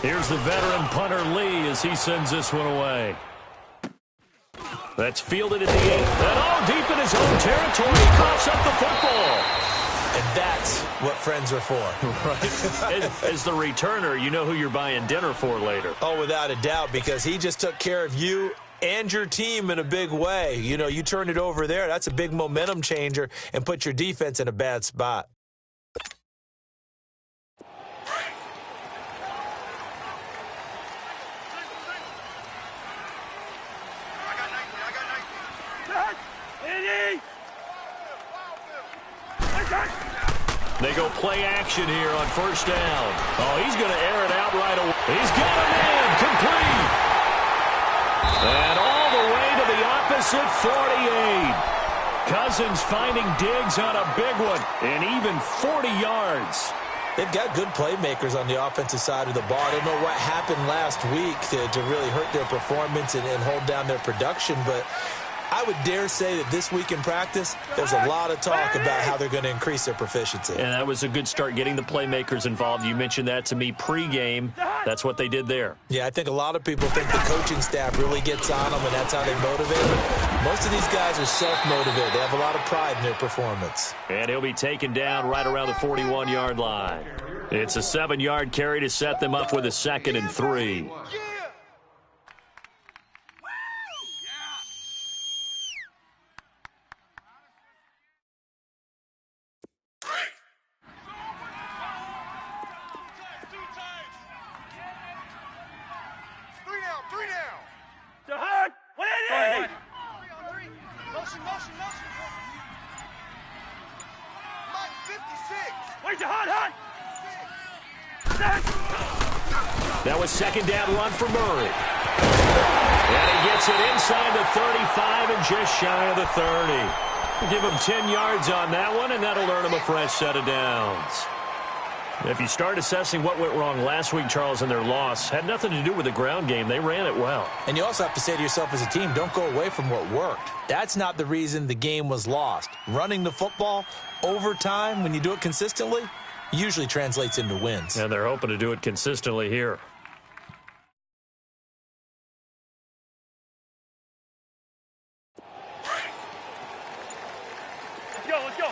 Here's the veteran punter Lee as he sends this one away. That's fielded at the 8. And all deep in his own territory. He coughs up the football. And that's what friends are for. Right? As the returner, you know who you're buying dinner for later. Oh, without a doubt, because he just took care of you and your team in a big way. You know, you turn it over there, that's a big momentum changer and put your defense in a bad spot. They go play action here on first down. Oh, he's going to air it out right away. He's got him in, complete. And all the way to the opposite 48. Cousins finding Diggs on a big one, and even 40 yards. They've got good playmakers on the offensive side of the ball. I don't know what happened last week to really hurt their performance and hold down their production, but I would dare say that this week in practice, there's a lot of talk about how they're going to increase their proficiency. And that was a good start, getting the playmakers involved. You mentioned that to me pregame. That's what they did there. Yeah, I think a lot of people think the coaching staff really gets on them, and that's how they motivate them. Most of these guys are self-motivated. They have a lot of pride in their performance. And he'll be taken down right around the 41-yard line. It's a 7-yard carry to set them up with a 2nd and 3. That was 2nd down run for Murray. And he gets it inside the 35 and just shy of the 30. Give him 10 yards on that one, and that'll earn him a fresh set of downs. If you start assessing what went wrong last week, Charles, in their loss, had nothing to do with the ground game. They ran it well. And you also have to say to yourself as a team, don't go away from what worked. That's not the reason the game was lost. Running the football over time, when you do it consistently, usually translates into wins. And they're hoping to do it consistently here. Let's go.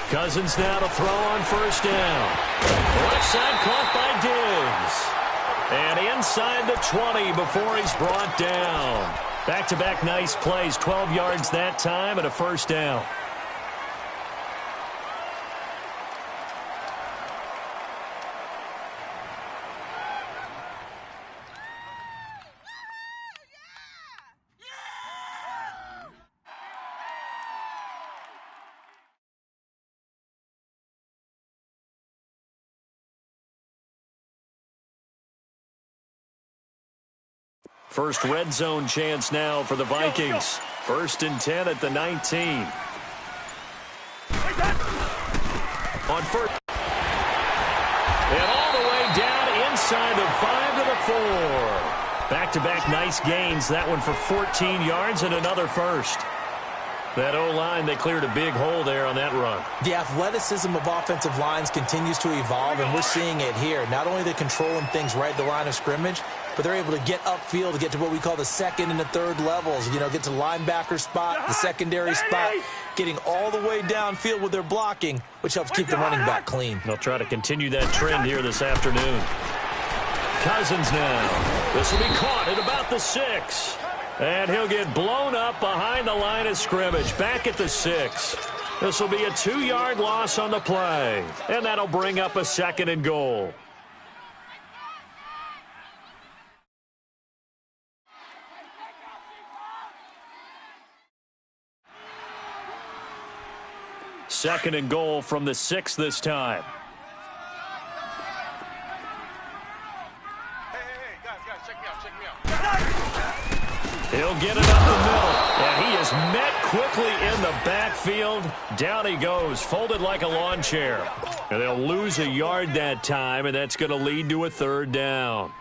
Cousins now to throw on first down. Left side caught by Diggs. And inside the 20 before he's brought down. Back-to-back nice plays, 12 yards that time and a first down. First red zone chance now for the Vikings. 1st and 10 at the 19. On first. And all the way down inside the 5 to the 4. Back-to-back nice gains. That one for 14 yards and another first. That O-line, they cleared a big hole there on that run. The athleticism of offensive lines continues to evolve, and we're seeing it here. Not only are they controlling things right at the line of scrimmage, but they're able to get upfield to get to what we call the 2nd and the 3rd levels. You know, get to the linebacker spot, the secondary spot, getting all the way downfield with their blocking, which helps keep the running back clean. They'll try to continue that trend here this afternoon. Cousins now. This will be caught at about the 6. And he'll get blown up behind the line of scrimmage, back at the 6. This will be a 2-yard loss on the play. And that'll bring up a 2nd and goal. Second and goal from the 6 this time. Guys, check me out. He'll get it up the middle, and he is met quickly in the backfield. Down he goes, folded like a lawn chair. And they'll lose a yard that time, and that's going to lead to a 3rd down.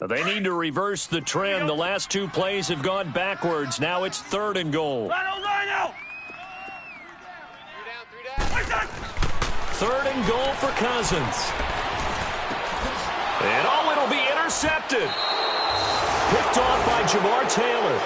They need to reverse the trend. The last two plays have gone backwards. Now it's 3rd and goal. Rhino! 3rd and goal for Cousins. And it'll be intercepted. Picked off by Jamar Taylor.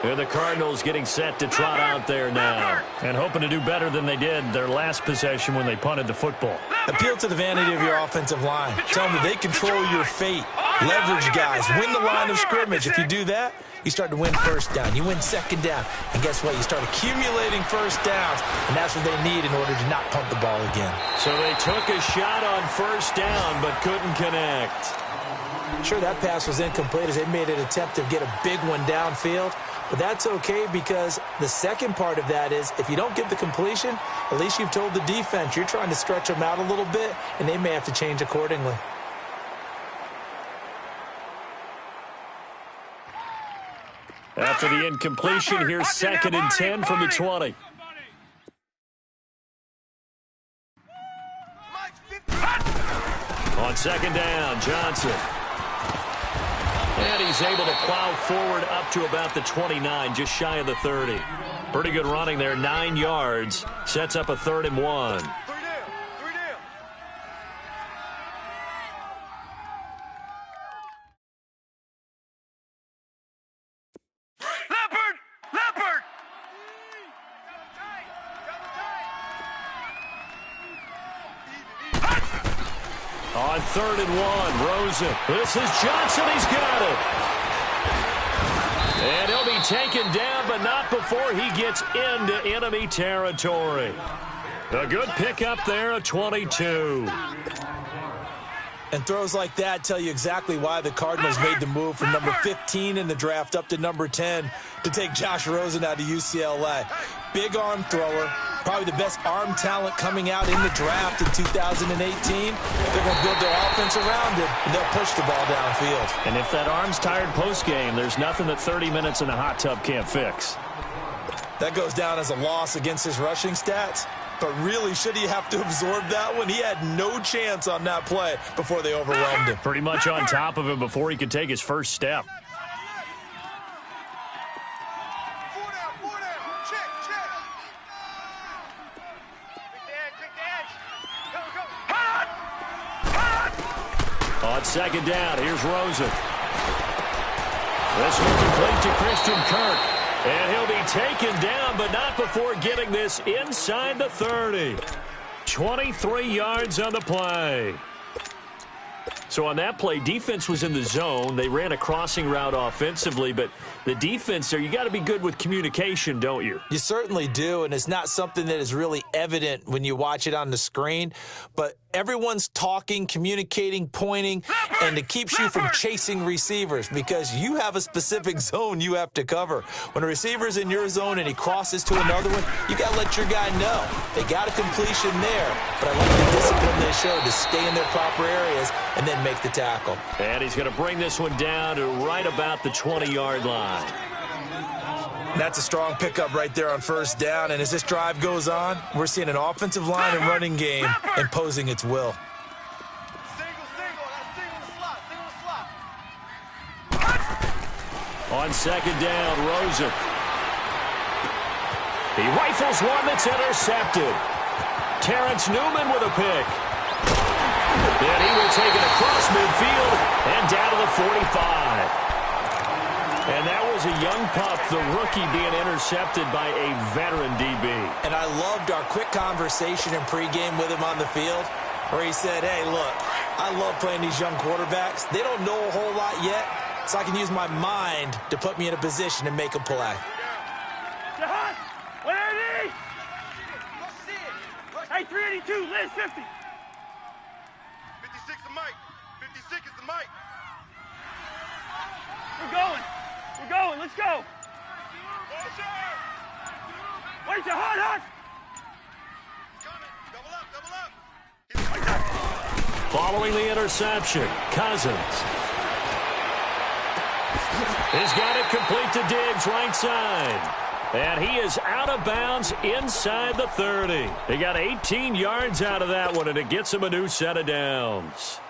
And the Cardinals getting set to trot out there now. And hoping to do better than they did their last possession when they punted the football. Appeal to the vanity of your offensive line. Tell them that they control your fate. Leverage guys. Win the line of scrimmage. If you do that, you start to win first down. You win 2nd down. And guess what? You start accumulating first downs. And that's what they need in order to not punt the ball again. So they took a shot on first down but couldn't connect. Sure, that pass was incomplete as they made an attempt to get a big one downfield. But that's okay because the second part of that is if you don't get the completion, at least you've told the defense you're trying to stretch them out a little bit, and they may have to change accordingly. After the incompletion, here's 2nd and 10 from the 20. On 2nd down, Johnson. And he's able to plow forward up to about the 29, just shy of the 30. Pretty good running there, 9 yards. Sets up a 3rd and 1. Leopard! On 3rd and 1, Rosen. This is Johnson. He's got it. And he'll be taken down, but not before he gets into enemy territory. A good pickup there, a 22. And throws like that tell you exactly why the Cardinals made the move from number 15 in the draft up to number 10 to take Josh Rosen out of UCLA. Big arm thrower, probably the best arm talent coming out in the draft in 2018. They're going to build their offense around it, and they'll push the ball downfield. And if that arm's tired post-game, there's nothing that 30 minutes in a hot tub can't fix. That goes down as a loss against his rushing stats. But really, should he have to absorb that one? He had no chance on that play before they overwhelmed him. Pretty much on top of him before he could take his first step. On 2nd down, here's Rosen. This one complete to Christian Kirk. And he'll be taken down, but not before getting this inside the 30. 23 yards on the play. So on that play, defense was in the zone. They ran a crossing route offensively, but the defense there, you got to be good with communication, don't you? You certainly do, and it's not something that is really evident when you watch it on the screen, but everyone's talking, communicating, pointing, and it keeps you from chasing receivers because you have a specific zone you have to cover. When a receiver's in your zone and he crosses to another one, you got to let your guy know. They got a completion there, but I like the discipline they showed to stay in their proper areas and then make the tackle. And he's going to bring this one down to right about the 20-yard line. That's a strong pickup right there on first down. And as this drive goes on, we're seeing an offensive line and running game imposing its will. On 2nd down, Rosen. He rifles one that's intercepted. Terrence Newman with a pick. And he will take it across midfield and down to the 45. And that was a young pup, the rookie being intercepted by a veteran DB. And I loved our quick conversation in pregame with him on the field where he said, hey, look, I love playing these young quarterbacks. They don't know a whole lot yet, so I can use my mind to put me in a position to make a play. Jahan, 180. Hey, 382, Liz, 50. 56 the mic. 56 is the mic. We're going. We're going. Let's go. Wait, Jahan, hot. Double up. Following the interception, Cousins. He's got it complete to Diggs, right side. And he is out of bounds inside the 30. He got 18 yards out of that one, and it gets him a new set of downs.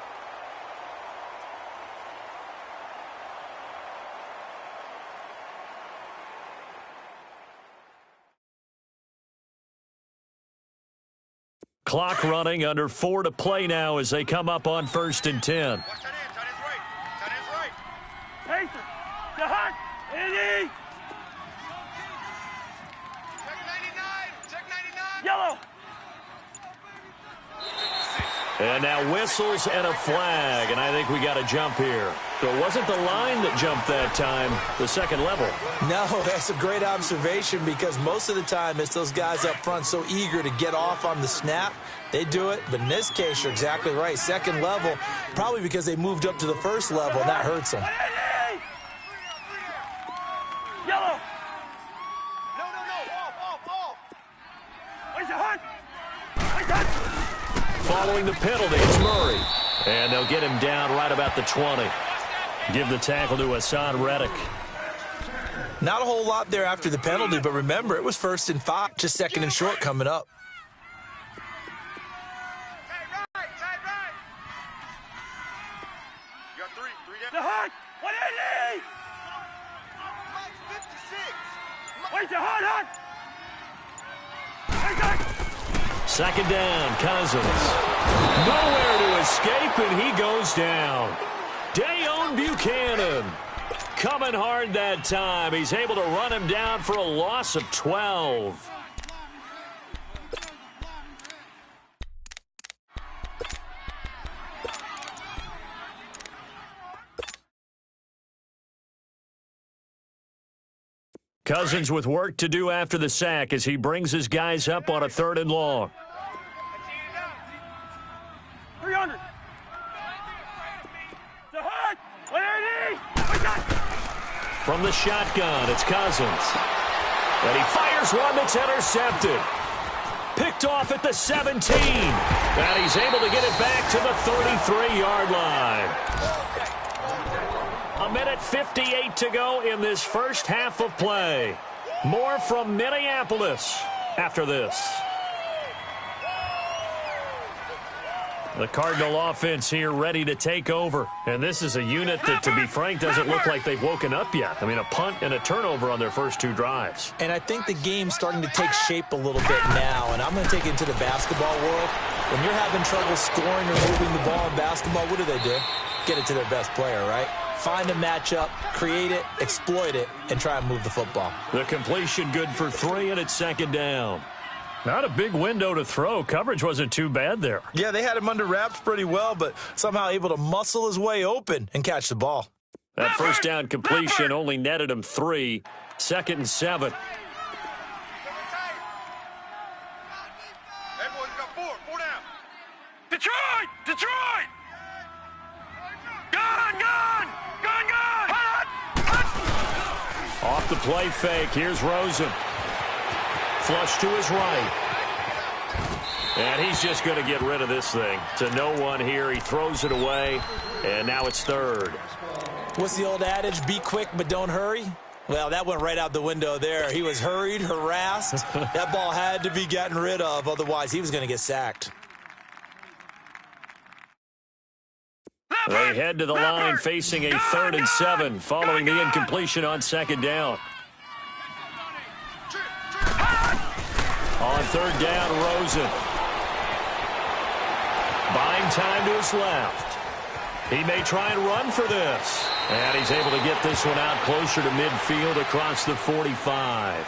Clock running, under 4 to play now as they come up on 1st and 10. Watch that in. Tight end's right. Tight end's right. Pacer. To hot. Andy. Check 99. Check 99. Yellow. And now whistles and a flag, and I think we got a jump here. So it wasn't the line that jumped that time, the second level. No, that's a great observation because most of the time it's those guys up front so eager to get off on the snap. They do it, but in this case, you're exactly right. Second level, probably because they moved up to the first level, and that hurts them. Yellow. No. Off. Where's the hunt? Where's that? Following the penalty, it's Murray. And they'll get him down right about the 20. Give the tackle to Hassan Reddick. Not a whole lot there after the penalty, but remember, it was 1st and 5, just 2nd and short coming up. Tight right. You got 3 The down. hunt. 180. Mike's 56. Where's the hunt? Where's that? Second down, Cousins. Nowhere to escape, and he goes down. Dayon Buchanan coming hard that time. He's able to run him down for a loss of 12. Cousins with work to do after the sack as he brings his guys up on a 3rd and long. 300. The hunt. 180. Where's that? From the shotgun, it's Cousins. And he fires one that's intercepted. Picked off at the 17. And he's able to get it back to the 33-yard line. A minute 58 to go in this first half of play. More from Minneapolis after this. The Cardinal offense here ready to take over. And this is a unit that, to be frank, doesn't look like they've woken up yet. I mean, a punt and a turnover on their first 2 drives. And I think the game's starting to take shape a little bit now, and I'm going to take it into the basketball world. When you're having trouble scoring or moving the ball in basketball, what do? Get it to their best player, right? Find a matchup, create it, exploit it, and try and move the football. The completion good for 3, and it's 2nd down. Not a big window to throw. Coverage wasn't too bad there. Yeah, they had him under wraps pretty well, but somehow able to muscle his way open and catch the ball. That first down completion only netted him 3. 2nd and 7. Everyone's got 4 down. Detroit. Gun. Off the play fake. Here's Rosen. Flush to his right. And he's just going to get rid of this thing. To no one here. He throws it away. And now it's 3rd. What's the old adage? Be quick, but don't hurry. Well, that went right out the window there. He was hurried, harassed. That ball had to be gotten rid of. Otherwise, he was going to get sacked. They head to the line facing a 3rd and 7 following the incompletion on 2nd down. On 3rd down, Rosen. Buying time to his left. He may try and run for this. And he's able to get this one out closer to midfield across the 45.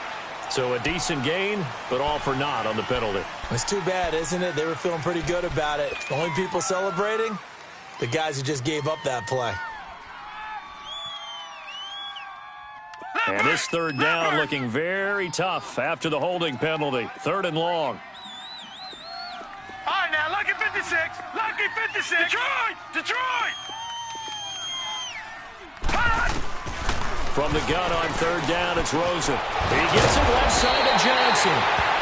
So a decent gain, but all for naught on the penalty. It's too bad, isn't it? They were feeling pretty good about it. The only people celebrating? The guys who just gave up that play. And this 3rd down looking very tough after the holding penalty. 3rd and long. All right, now, lucky 56. Lucky 56. Detroit. From the gun on 3rd down, it's Rosen. He gets it left side to Johnson.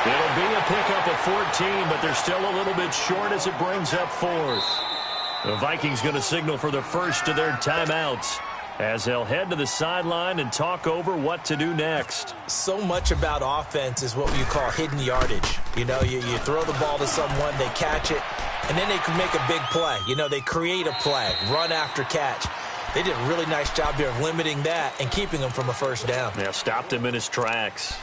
It'll be a pickup of 14, but they're still a little bit short as it brings up 4th. The Vikings going to signal for the first of their timeouts. as they'll head to the sideline and talk over what to do next. So much about offense is what you call hidden yardage. You know, you throw the ball to someone, they catch it, and then they can make a big play. You know, they create a play, run after catch. They did a really nice job here of limiting that and keeping him from a first down. Yeah, stopped him in his tracks.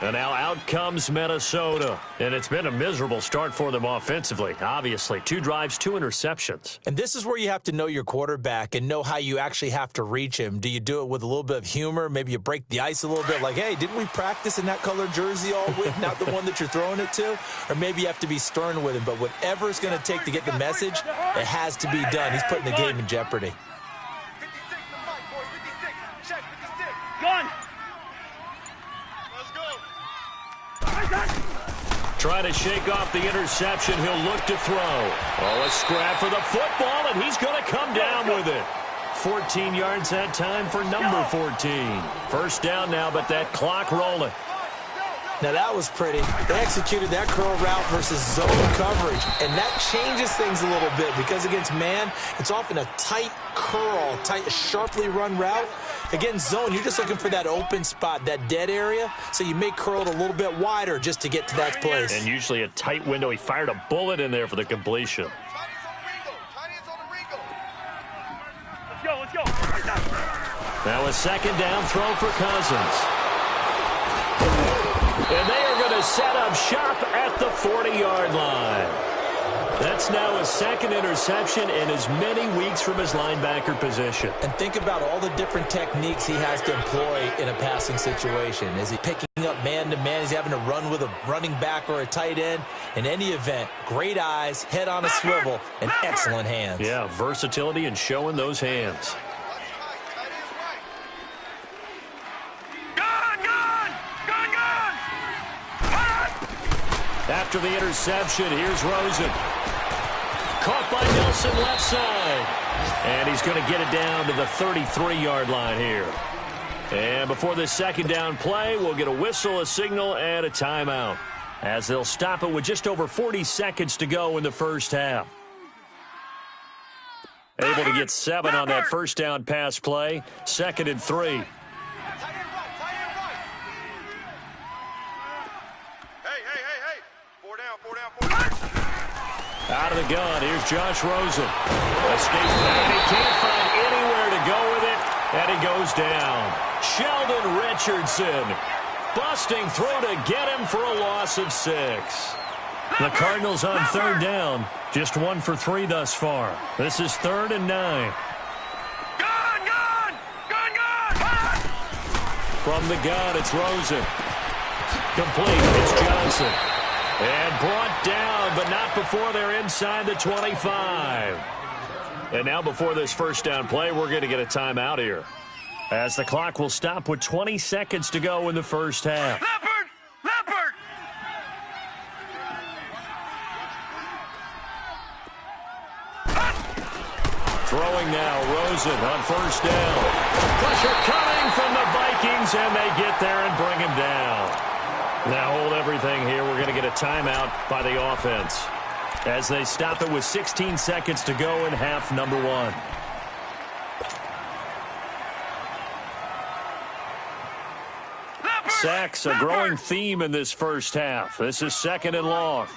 And now out comes Minnesota. And it's been a miserable start for them offensively. Obviously, 2 drives, 2 interceptions. And this is where you have to know your quarterback and know how you actually have to reach him. Do you do it with a little bit of humor? Maybe you break the ice a little bit like, hey, didn't we practice in that color jersey all week, not the one that you're throwing it to? Or maybe you have to be stern with him. But whatever it's going to take to get the message, it has to be done. He's putting the game in jeopardy. 56 to Mike, boy. 56. Check 56. Gun. Let's go. Trying to shake off the interception. He'll look to throw. Oh, a scrap for the football, and he's going to come down with it. 14 yards that time for number 14. First down now, but that clock rolling. Now, that was pretty. They executed that curl route versus zone coverage, and that changes things a little bit because against man, it's often a tight curl, tight, sharply run route. Against zone, you're just looking for that open spot, that dead area, so you may curl it a little bit wider just to get to that place. And usually a tight window. He fired a bullet in there for the completion. Chinese on the Ringo. Let's go. Now a second down throw for Cousins. And they are going to set up shop at the 40-yard line. That's now a second interception in as many weeks from his linebacker position. And think about all the different techniques he has to employ in a passing situation. Is he picking up man-to-man? Is he having to run with a running back or a tight end? In any event, great eyes, head on a swivel, and excellent hands. Yeah, versatility and showing those hands. After the interception, here's Rosen. Caught by Nelson left side. And he's going to get it down to the 33-yard line here. And before this second down play, we'll get a whistle, a signal, and a timeout, as they'll stop it with just over 40 seconds to go in the first half. Able to get 7 on that first down pass play. 2nd and 3. Out of the gun, here's Josh Rosen. Escape plan, he can't find anywhere to go with it, and he goes down. Sheldon Richardson busting through to get him for a loss of 6. The Cardinals on third down, just 1 for 3 thus far. This is 3rd and 9. From the gun, it's Rosen. Complete, it's Johnson. And brought down, but not before they're inside the 25. And now before this first down play, we're going to get a timeout here, as the clock will stop with 20 seconds to go in the first half. Leopard! Throwing now, Rosen on first down. Pressure coming from the Vikings, and they get there and bring him down. Now hold everything here. We're going to get a timeout by the offense, as they stop it with 16 seconds to go in half number 1. Sacks, a growing theme in this first half. This is 2nd and long.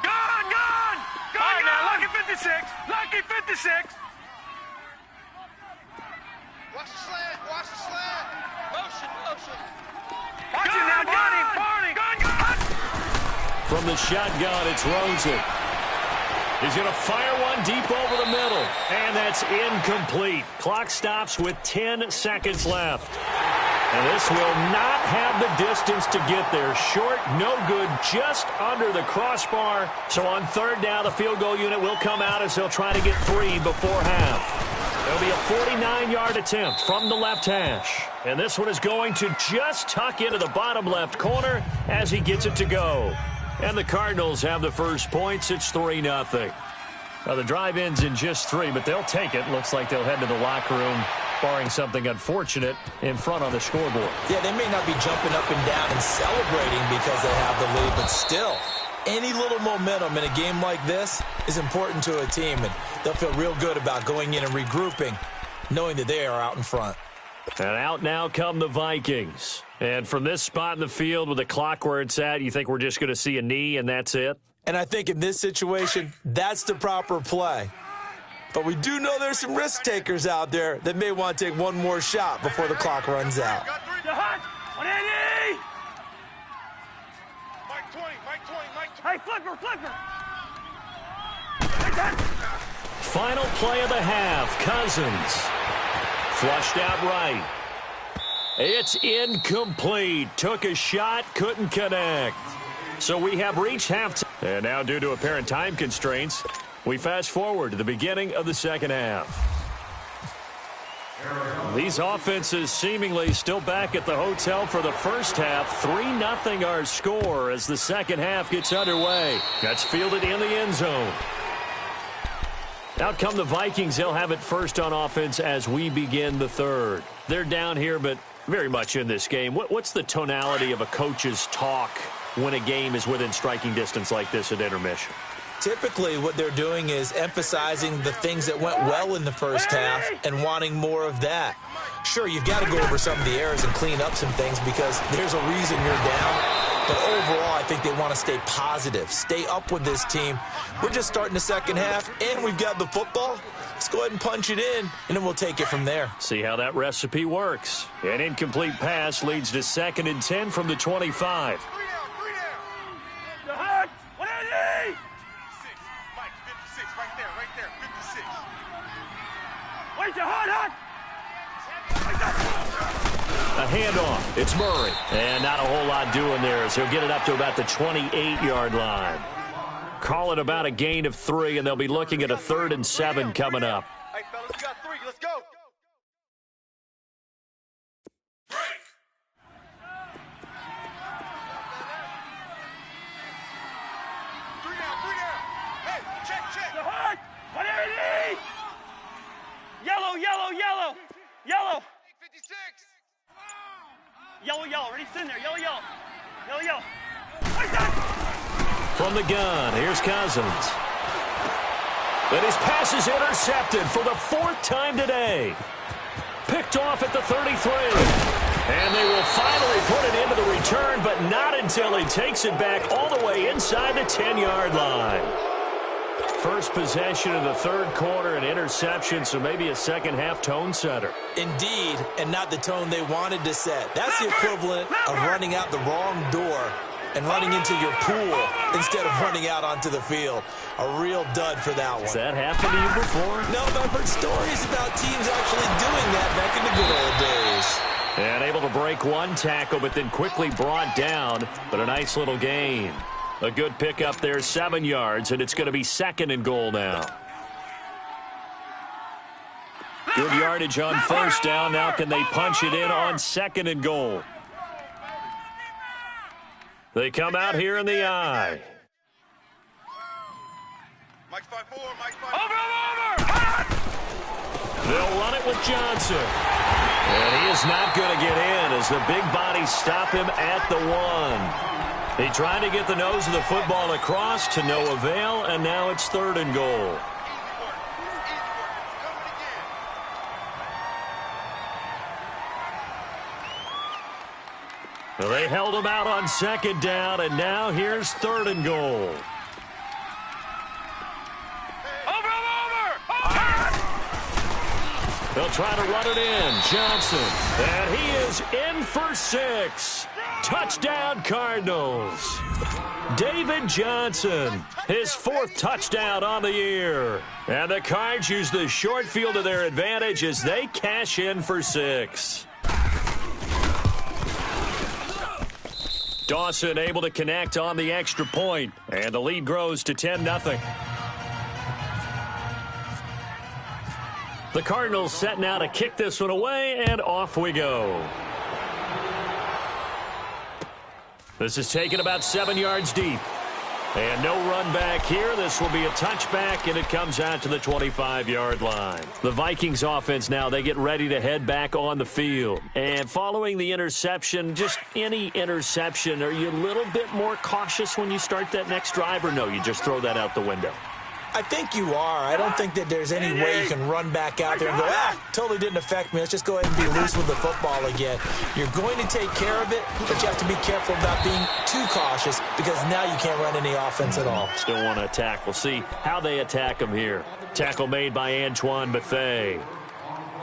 Gun now, lucky 56. Lucky 56. Watch the slant. Watch the slant. Motion. Watch it now, Barney. Gun. From the shotgun, it's Rosen. He's going to fire one deep over the middle, and that's incomplete. Clock stops with 10 seconds left. And this will not have the distance to get there. Short, no good, just under the crossbar. So on third down, the field goal unit will come out as they'll try to get 3 before half. There'll be a 49-yard attempt from the left hash. And this one is going to just tuck into the bottom left corner as he gets it to go. And the Cardinals have the first points. It's 3-0. Now the drive ends in just 3, but they'll take it. Looks like they'll head to the locker room, barring something unfortunate in front on the scoreboard. Yeah, they may not be jumping up and down and celebrating because they have the lead, but still, any little momentum in a game like this is important to a team, and they'll feel real good about going in and regrouping knowing that they are out in front. And out now come the Vikings. And from this spot in the field with the clock where it's at, you think we're just going to see a knee and that's it? And I think in this situation, that's the proper play. But we do know there's some risk takers out there that may want to take one more shot before the clock runs out. Hey, flipper, flipper. Final play of the half. Cousins. Flushed out right. It's incomplete. Took a shot, couldn't connect. So we have reached halftime. And now due to apparent time constraints, we fast forward to the beginning of the second half. These offenses seemingly still back at the hotel for the first half. 3-0 our score as the second half gets underway. That's fielded in the end zone. Out come the Vikings. They'll have it first on offense as we begin the third. They're down here, but very much in this game. What's the tonality of a coach's talk when a game is within striking distance like this at intermission? Typically, what they're doing is emphasizing the things that went well in the first half and wanting more of that. Sure, you've got to go over some of the errors and clean up some things because there's a reason you're down. But overall, I think they want to stay positive, stay up with this team. We're just starting the second half, and we've got the football. Let's go ahead and punch it in, and then we'll take it from there. See how that recipe works. An incomplete pass leads to 2nd and 10 from the 25. A handoff. It's Murray. And not a whole lot doing there as he'll get it up to about the 28-yard line. Call it about a gain of 3, and they'll be looking at a 3rd and 7 coming up. Hey, fellas, we got 3. Let's go. Three down. Hey, check. Yellow. 56. Yellow. Ready, send there. Yellow. From the gun, here's Cousins. And his pass is intercepted for the 4th time today. Picked off at the 33. And they will finally put it into the return, but not until he takes it back all the way inside the 10-yard line. First possession of the third quarter, an interception, so maybe a second-half tone setter. Indeed, and not the tone they wanted to set. That's the equivalent of running out the wrong door and running into your pool instead of running out onto the field. A real dud for that one. Has that happened to you before? No, but I've heard stories about teams actually doing that back in the good old days. And able to break one tackle, but then quickly brought down, but a nice little gain. A good pickup there, 7 yards, and it's going to be 2nd and goal now. Good yardage on first down. Now can they punch it in on 2nd and goal? They come out here in the eye. Mike's 5-4. Over. They'll run it with Johnson. And he is not going to get in as the big bodies stop him at the 1. He tried to get the nose of the football across to no avail, and now it's 3rd and goal. Well, they held him out on 2nd down, and now here's 3rd and goal. They'll try to run it in. Johnson. And he is in for 6. Touchdown, Cardinals. David Johnson, his 4th touchdown on the year. And the Cards use the short field to their advantage as they cash in for 6. Dawson able to connect on the extra point, and the lead grows to 10-0. The Cardinals set now to kick this one away, and off we go. This is taken about 7 yards deep. And no run back here. This will be a touchback, and it comes out to the 25-yard line. The Vikings offense now, they get ready to head back on the field. And following the interception, just any interception, are you a little bit more cautious when you start that next drive, or no, you just throw that out the window? I think you are. I don't think that there's any way you can run back out there and go, totally didn't affect me. Let's just go ahead and be loose with the football again. You're going to take care of it, but you have to be careful about being too cautious because now you can't run any offense at all. Still want to attack. We'll see how they attack him here. Tackle made by Antoine Bethea.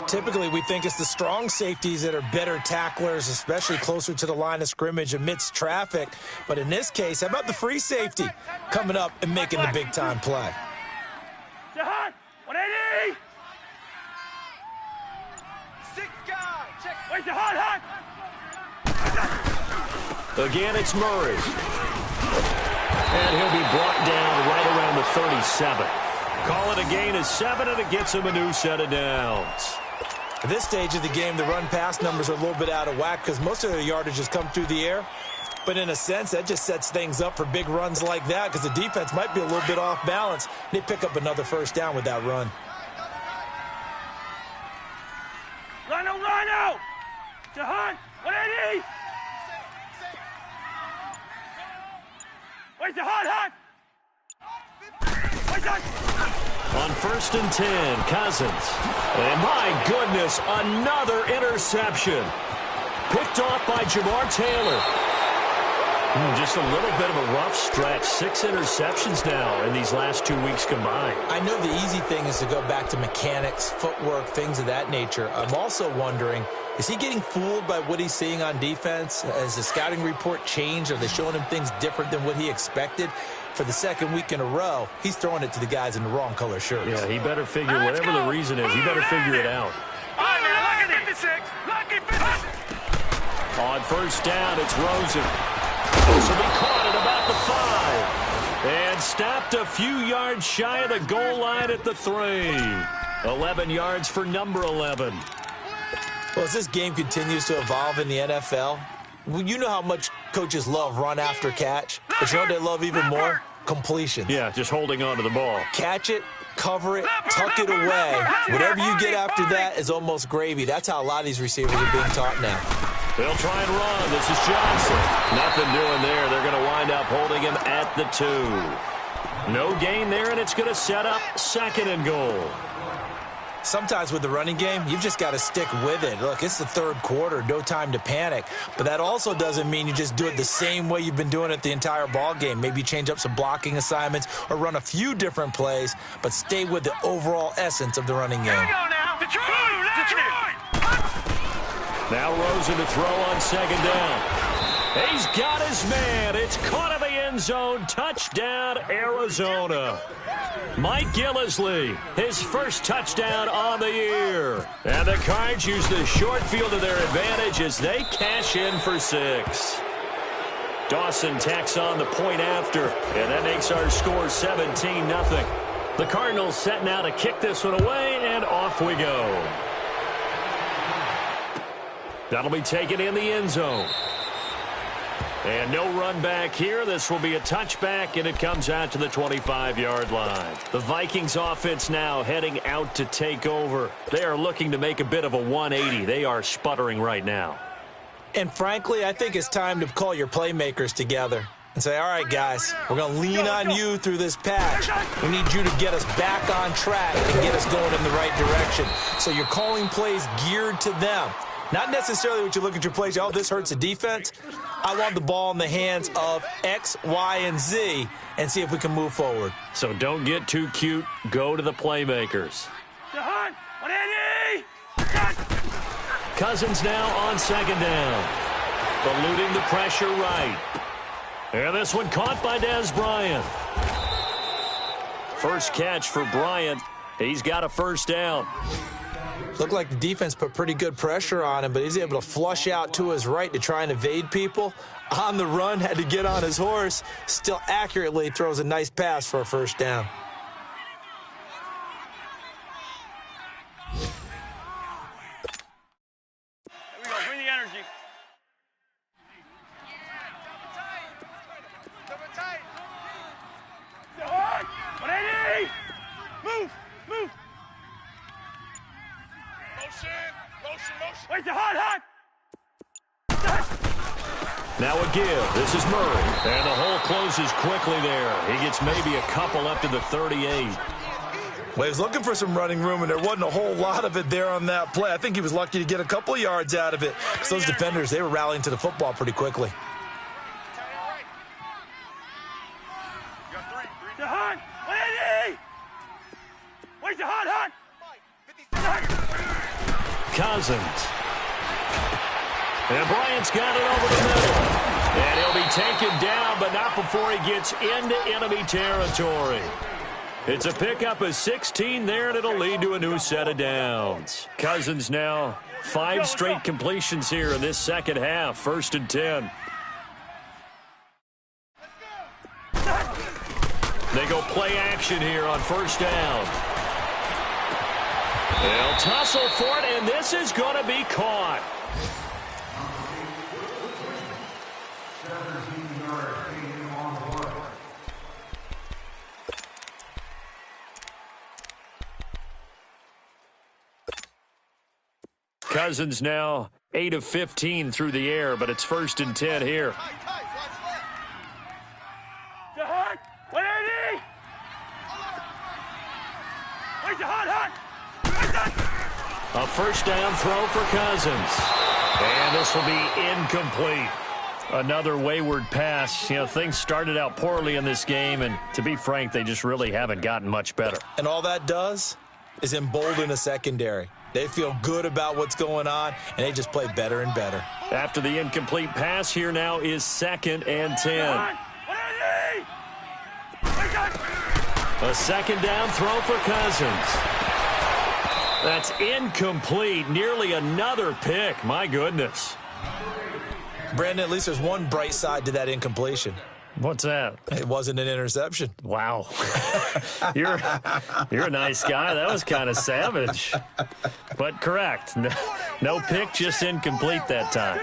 Typically, we think it's the strong safeties that are better tacklers, especially closer to the line of scrimmage amidst traffic. But in this case, how about the free safety coming up and making the big-time play? 180! Six guy. Check. Where's the hot? Again, it's Murray. And he'll be brought down right around the 37. Call it a gain of 7, and it gets him a new set of downs. At this stage of the game, the run-pass numbers are a little bit out of whack because most of their yardage has come through the air. But in a sense, that just sets things up for big runs like that because the defense might be a little bit off balance. They pick up another first down with that run. Rhino! To Hunt! 180! Where's the hot? Where's that? On 1st and 10, Cousins. And my goodness, another interception. Picked off by Jamar Taylor. Just a little bit of a rough stretch. 6 interceptions now in these last 2 weeks combined. I know the easy thing is to go back to mechanics, footwork, things of that nature. I'm also wondering, is he getting fooled by what he's seeing on defense? Has the scouting report changed? Are they showing him things different than what he expected? For the second week in a row, he's throwing it to the guys in the wrong color shirts. Yeah, he better figure, whatever the reason is, he better figure it out. Lucky 56! Lucky 56! On 1st down, it's Rosen. This will be caught at about the 5. And stopped a few yards shy of the goal line at the 3. 11 yards for number 11. Well, as this game continues to evolve in the NFL, you know how much coaches love run after catch, but you know what they love even more? Completions. Yeah, just holding on to the ball. Catch it, cover it, tuck it away. Whatever you get after that is almost gravy. That's how a lot of these receivers are being taught now. They'll try and run. This is Johnson. Nothing doing there. They're going to wind up holding him at the 2. No gain there, and it's going to set up 2nd and goal. Sometimes with the running game, you've just got to stick with it. Look, it's the 3rd quarter, no time to panic. But that also doesn't mean you just do it the same way you've been doing it the entire ball game. Maybe change up some blocking assignments or run a few different plays, but stay with the overall essence of the running game. Here we go now. Detroit! Now Rosen to throw on 2nd down. He's got his man. It's caught in the end zone. Touchdown, Arizona. Mike Gillislee, his first touchdown on the year. And the Cards use the short field to their advantage as they cash in for 6. Dawson tacks on the point after, and that makes our score 17-0. The Cardinals set now to kick this one away, and off we go. That'll be taken in the end zone. And no run back here. This will be a touchback, and it comes out to the 25-yard line. The Vikings offense now heading out to take over. They are looking to make a bit of a 180. They are sputtering right now. And frankly, I think it's time to call your playmakers together and say, all right, guys, we're going to lean on you through this patch. We need you to get us back on track and get us going in the right direction. So you're calling plays geared to them. Not necessarily what you look at your plays, oh, this hurts the defense. I want the ball in the hands of X, Y, and Z and see if we can move forward. So don't get too cute. Go to the playmakers. Hunt! 180! Cousins now on 2nd down. Eluding the pressure right. And this one caught by Dez Bryant. First catch for Bryant. He's got a first down. Looked like the defense put pretty good pressure on him, but he's able to flush out to his right to try and evade people. On the run, had to get on his horse. Still accurately throws a nice pass for a first down. There we go. Bring the energy. Double tight. 180! Move! Motion. Where's the hot? Now a give. This is Murray. And the hole closes quickly there. He gets maybe a couple up to the 38. Well, he was looking for some running room, and there wasn't a whole lot of it there on that play. I think he was lucky to get a couple of yards out of it. So those defenders, they were rallying to the football pretty quickly. Cousins. And Bryant's got it over the middle. And he'll be taken down, but not before he gets into enemy territory. It's a pickup of 16 there, and it'll lead to a new set of downs. Cousins now 5 straight completions here in this second half. 1st and 10. They go play action here on 1st down. They'll tussle for it, and this is going to be caught. Cousins now 8 of 15 through the air, but it's 1st and 10 here. A 1st down throw for Cousins. And this will be incomplete. Another wayward pass. You know, things started out poorly in this game, and to be frank, they just really haven't gotten much better. And all that does is embolden a secondary. They feel good about what's going on, and they just play better and better. After the incomplete pass, here now is 2nd and 10. A 2nd down throw for Cousins. That's incomplete. Nearly another pick. My goodness. Brandon, at least there's one bright side to that incompletion. What's that? It wasn't an interception. Wow. You're a nice guy. That was kind of savage. But correct. No pick, just incomplete that time.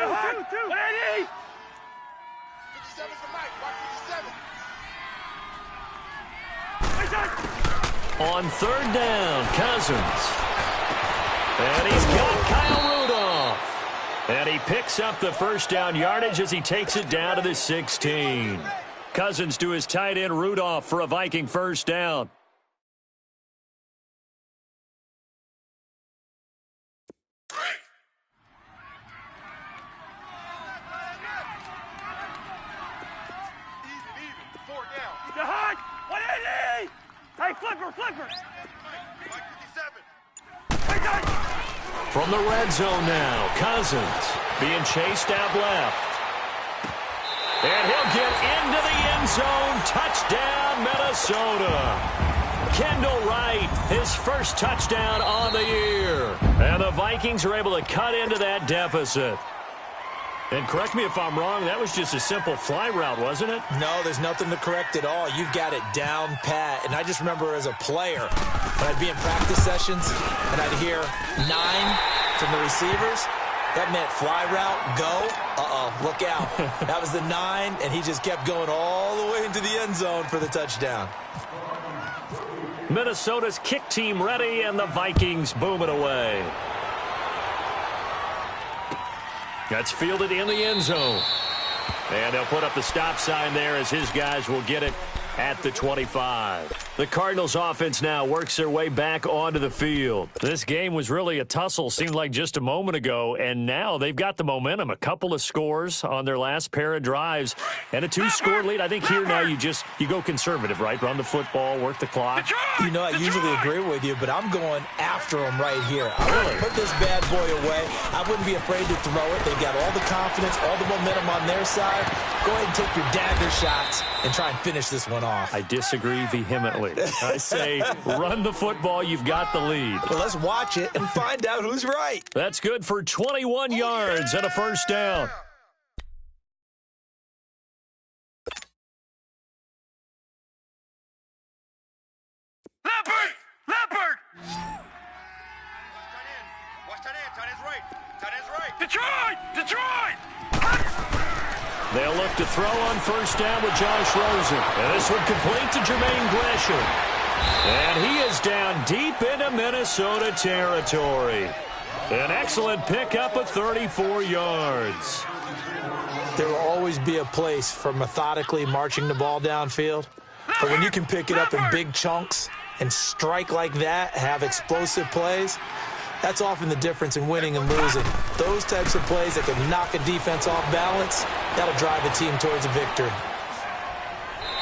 On 3rd down, Cousins. And he's got Kyle Rudolph. And he picks up the 1st down yardage as he takes it down to the 16. Cousins to his tight end Rudolph for a Viking 1st down. From the red zone now, Cousins being chased out left. And he'll get into the end zone. Touchdown, Minnesota. Kendall Wright, his 1st touchdown on the year. And the Vikings are able to cut into that deficit. And correct me if I'm wrong, that was just a simple fly route, wasn't it? No, there's nothing to correct at all. You've got it down pat. And I just remember as a player, when I'd be in practice sessions and I'd hear 9 from the receivers, that meant fly route, go, look out. That was the 9, and he just kept going all the way into the end zone for the touchdown. Minnesota's kick team ready, and the Vikings boom it away. That's fielded in the end zone. And they'll put up the stop sign there as his guys will get it at the 25. The Cardinals offense now works their way back onto the field. This game was really a tussle, seemed like just a moment ago, and now they've got the momentum. A couple of scores on their last pair of drives and a 2-score lead. I think here now you go conservative, right? Run the football, work the clock. You know, I usually agree with you, but I'm going after him right here. I want to put this bad boy away. I wouldn't be afraid to throw it. They've got all the confidence, all the momentum on their side. Go ahead and take your dagger shots and try and finish this one off. I disagree vehemently. I say run the football. You've got the lead. Well, let's watch it and find out who's right. That's good for 21 yards and a 1st down. Leopard! Watch tight end. Tight end's right. Tight end's right. Detroit! They'll look to throw on 1st down with Josh Rosen. And this one complete to Jermaine Gresham. And he is down deep into Minnesota territory. An excellent pickup of 34 yards. There will always be a place for methodically marching the ball downfield. But when you can pick it up in big chunks and strike like that, have explosive plays, that's often the difference in winning and losing. Those types of plays that can knock a defense off balance, that'll drive a team towards a victory.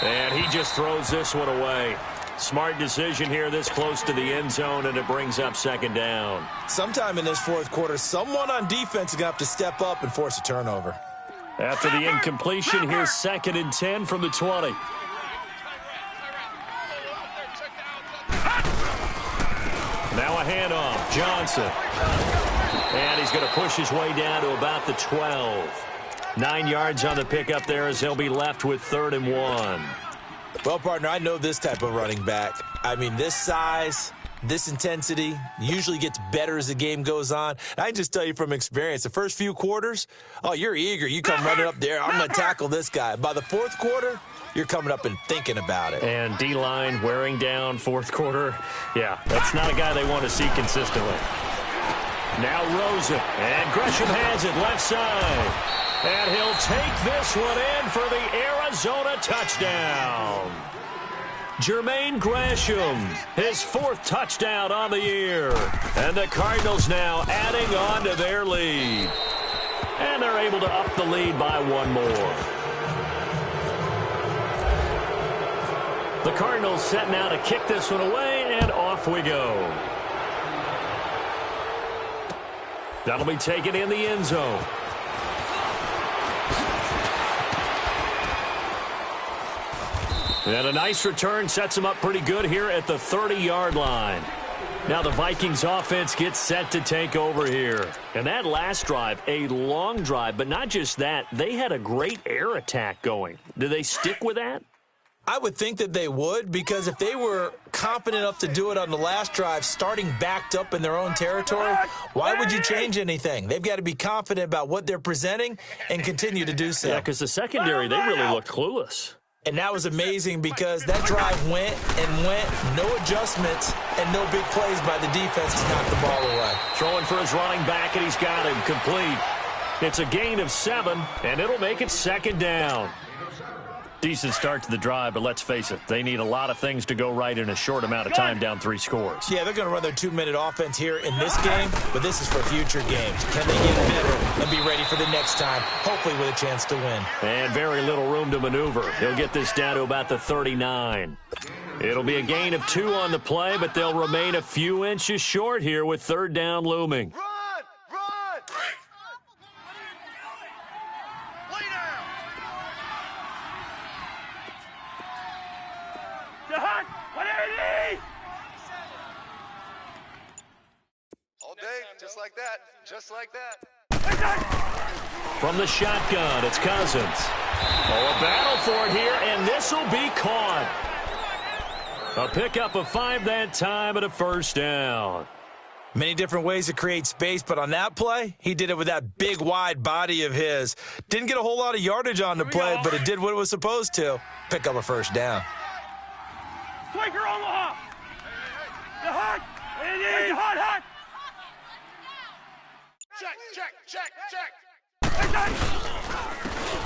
And he just throws this one away. Smart decision here this close to the end zone, and it brings up second down. Sometime in this fourth quarter, someone on defense is going to have to step up and force a turnover. After the incompletion, here's 2nd and 10 from the 20. Now a handoff, Johnson. And he's going to push his way down to about the 12. 9 yards on the pickup there as he'll be left with 3rd and 1. Well, partner, I know this type of running back. I mean, this size, this intensity usually gets better as the game goes on. And I can just tell you from experience, the first few quarters, oh, you're eager. You come running up there, I'm going to tackle this guy. By the fourth quarter, you're coming up and thinking about it. And D-line wearing down fourth quarter. Yeah, that's not a guy they want to see consistently. Now Rosen, and Gresham has it left side. And he'll take this one in for the Arizona touchdown. Jermaine Gresham, his 4th touchdown on the year. And the Cardinals now adding on to their lead. And they're able to up the lead by 1 more. The Cardinals set now to kick this one away, and off we go. That'll be taken in the end zone. And a nice return sets him up pretty good here at the 30-yard line. Now the Vikings offense gets set to take over here. And that last drive, a long drive, but not just that. They had a great air attack going. Do they stick with that? I would think that they would, because if they were confident enough to do it on the last drive, starting backed up in their own territory, why would you change anything? They've got to be confident about what they're presenting and continue to do so. Yeah, because the secondary, they really looked clueless. And that was amazing because that drive went and went, no adjustments and no big plays by the defense to knock the ball away. Throwing for his running back, and he's got him complete. It's a gain of 7, and it'll make it 2nd down. Decent start to the drive, but let's face it, they need a lot of things to go right in a short amount of time, down 3 scores. Yeah, they're going to run their 2-minute offense here in this game, but this is for future games. Can they get better and be ready for the next time, hopefully with a chance to win? And very little room to maneuver. He'll get this down to about the 39. It'll be a gain of 2 on the play, but they'll remain a few inches short here with 3rd down looming. Just like that. Just like that. From the shotgun, it's Cousins. Oh, a battle for it here, and this will be caught. A pickup of 5 that time and a 1st down. Many different ways to create space, but on that play, he did it with that big, wide body of his. Didn't get a whole lot of yardage on the play, but it did what it was supposed to. Pick up a 1st down. Quaker Omaha. The hot. Hot. Check.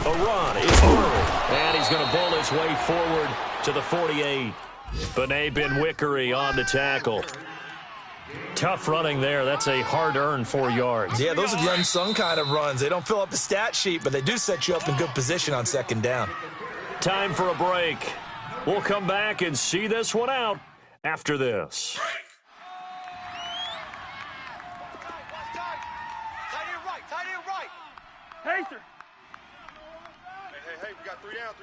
A run is Murray, and he's going to bowl his way forward to the 48. Bené Benwickery on the tackle. Tough running there. That's a hard-earned 4 yards. Yeah, those are the unsung kind of runs. They don't fill up the stat sheet, but they do set you up in good position on 2nd down. Time for a break. We'll come back and see this one out after this. Pacer. Hey, we got 3 down.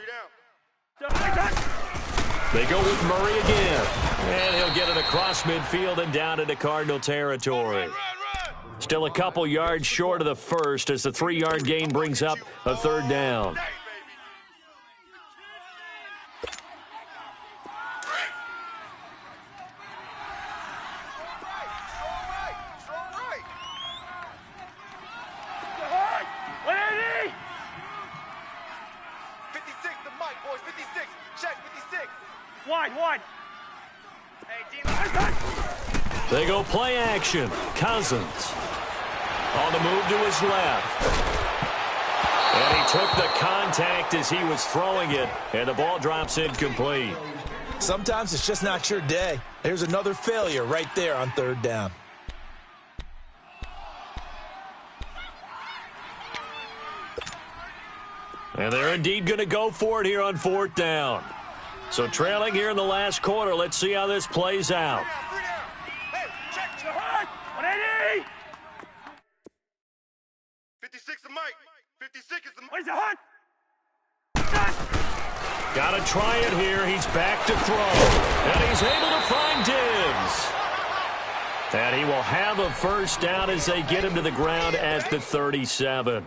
They go with Murray again. And he'll get it across midfield and down into Cardinal territory. Still a couple yards short of the 1st as the 3-yard gain brings up a 3rd down. Wide. They go play action. Cousins on the move to his left. And he took the contact as he was throwing it, and the ball drops incomplete. Sometimes it's just not your day. There's another failure right there on third down. And they're indeed going to go for it here on fourth down. So trailing here in the last quarter, let's see how this plays out. Hey, check. 180. 56 is Mike. 56 is the Where's the hunt? Got to try it here. He's back to throw. And he's able to find Diggs. And he will have a first down as they get him to the ground at the 37.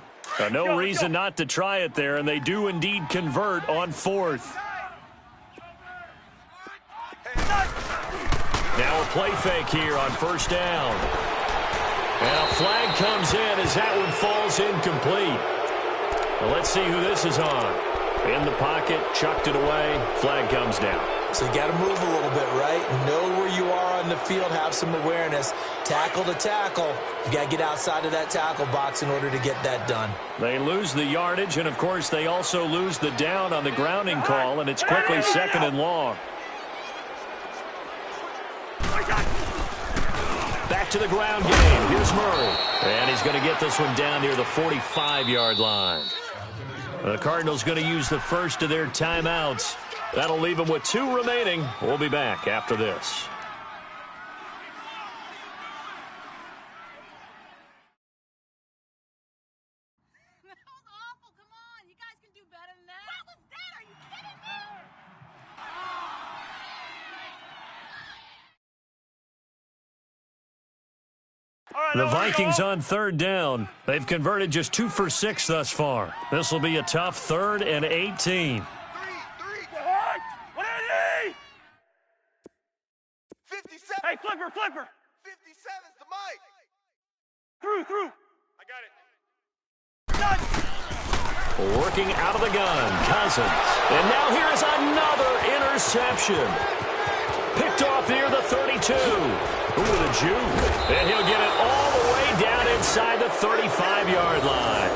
No reason not to try it there, and they do indeed convert on fourth. Now a play fake here on first down. And a flag comes in as that one falls incomplete. Well, let's see who this is on. In the pocket, chucked it away, flag comes down. So you got to move a little bit, right? Know where you are on the field, have some awareness. Tackle to tackle. You got to get outside of that tackle box in order to get that done. They lose the yardage, and of course they also lose the down on the grounding call, and it's quickly second and long. Back to the ground game. Here's Murray. And he's going to get this one down near the 45-yard line. The Cardinals going to use the first of their timeouts. That'll leave them with 2 remaining. We'll be back after this. That was awful. Come on. You guys can do better than that. What was that? Are you kidding me? The Vikings on third down. They've converted just 2 for 6 thus far. This will be a tough 3rd and 18. 180. 57. Hey, flipper. 57's the Mike. Through. I got it. Working out of the gun, Cousins. And now here is another interception. Picked off near the 32. Ooh, the juke. And he'll get it all the way down inside the 35-yard line.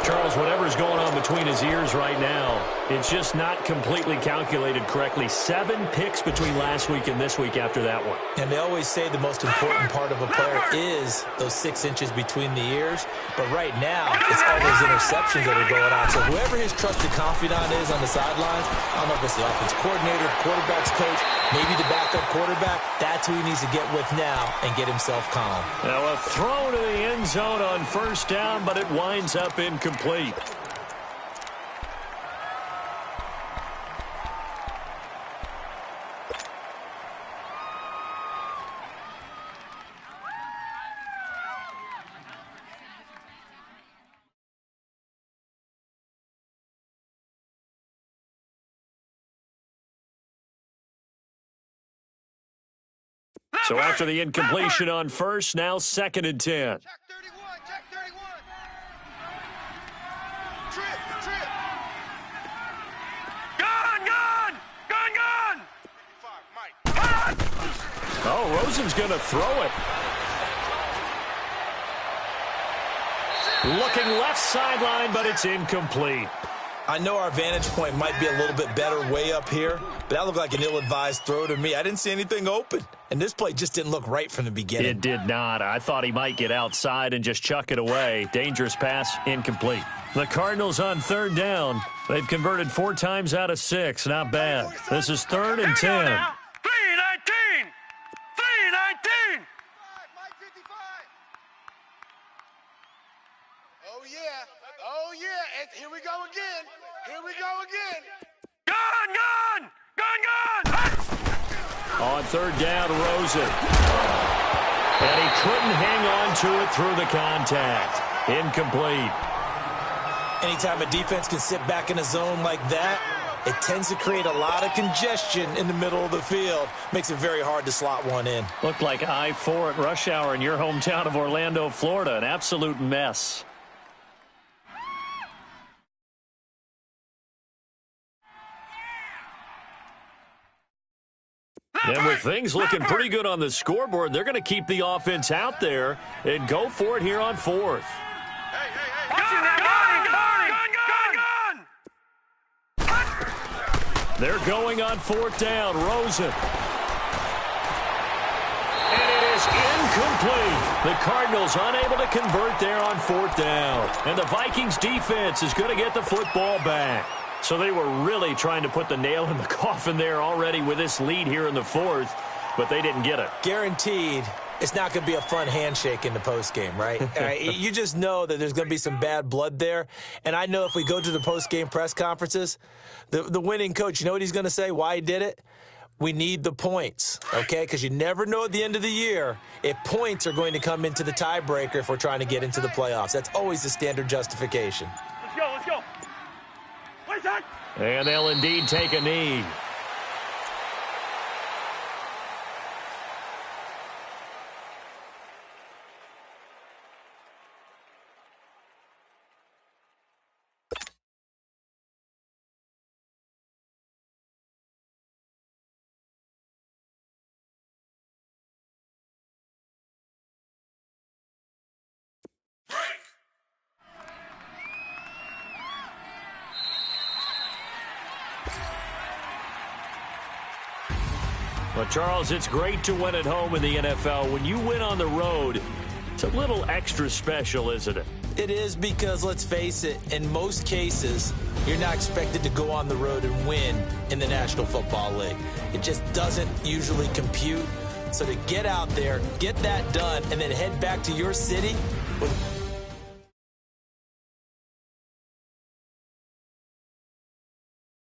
Charles, whatever's going on between his ears right now, it's just not completely calculated correctly. 7 picks between last week and this week after that one. And they always say the most important part of a player is those 6 inches between the ears. But right now, it's all those interceptions that are going on. So whoever his trusted confidant is on the sidelines, I don't know if it's the offense coordinator, quarterback's coach, maybe the backup quarterback, that's who he needs to get with now and get himself calm. Now a throw to the end zone on first down, but it winds up incomplete. So after the incompletion on first, now 2nd and 10. Check 31. Trip. Gun. 55, Mike. Oh, Rosen's going to throw it. Looking left sideline, but it's incomplete. I know our vantage point might be a little bit better way up here, but that looked like an ill-advised throw to me. I didn't see anything open, and this play just didn't look right from the beginning. It did not. I thought he might get outside and just chuck it away. Dangerous pass, incomplete. The Cardinals on third down. They've converted 4 times out of 6. Not bad. This is 3rd and 10. 319. Mike 55. Oh, yeah. And here we go again. Gun. On third down, Rosen. And he couldn't hang on to it through the contact. Incomplete. Anytime a defense can sit back in a zone like that, it tends to create a lot of congestion in the middle of the field. Makes it very hard to slot one in. Looked like I-4 at rush hour in your hometown of Orlando, Florida. An absolute mess. And with things looking pretty good on the scoreboard, they're going to keep the offense out there and go for it here on 4th. Watch it now, They're going on 4th down. Rosen. And it is incomplete. The Cardinals unable to convert there on 4th down. And the Vikings defense is going to get the football back. So they were really trying to put the nail in the coffin there already with this lead here in the 4th, but they didn't get it. Guaranteed it's not going to be a fun handshake in the postgame, right? You just know that there's going to be some bad blood there. And I know if we go to the postgame press conferences, the winning coach, you know what he's going to say, why he did it? We need the points, okay? Because you never know at the end of the year if points are going to come into the tiebreaker if we're trying to get into the playoffs. That's always the standard justification. Let's go, let's go. What is that? And they'll indeed take a knee. Well, Charles, it's great to win at home in the NFL. When you win on the road, it's a little extra special, isn't it? It is because, let's face it, in most cases, you're not expected to go on the road and win in the National Football League. It just doesn't usually compute. So to get out there, get that done, and then head back to your city with